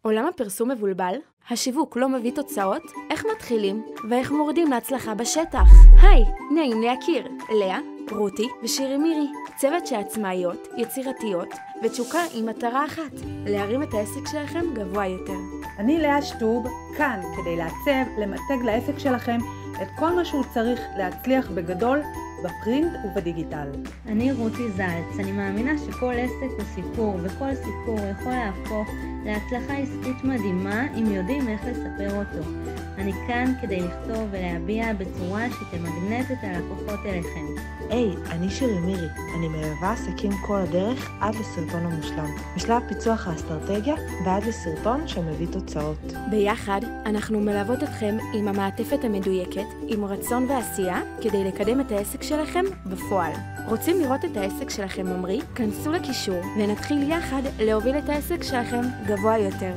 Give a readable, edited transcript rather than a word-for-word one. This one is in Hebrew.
עולם הפרסום מבולבל? השיווק לא מביא תוצאות? איך מתחילים? ואיך מורדים להצלחה בשטח? היי, נעים להכיר, לאה, רותי ושירי מירי, צוות שעצמאיות, יצירתיות ותשוקה עם מטרה אחת, להרים את העסק שלכם גבוה יותר. אני לאה שטוב, כאן כדי לעצב, למתג לעסק שלכם את כל מה שהוא צריך להצליח בגדול, בפרינט ובדיגיטל. אני רותי זלץ, אני מאמינה שכל עסק הוא סיפור, וכל סיפור יכול להפוך להצלחה עסקית מדהימה אם יודעים איך לספר אותו. אני כאן כדי לכתוב ולהביע בצורה שתמגנט את הלקוחות אליכם. היי, אני שירי מירי. אני מלווה עסקים כל הדרך עד לסרטון המושלם. משלב פיצוח האסטרטגיה ועד לסרטון שמביא תוצאות. ביחד אנחנו מלוות אתכם עם המעטפת המדויקת, עם רצון ועשייה, כדי לקדם את העסק שלכם בפועל. רוצים לראות את העסק שלכם ממריא? כנסו לקישור ונתחיל יחד להוביל את העסק שלכם גבוה יותר.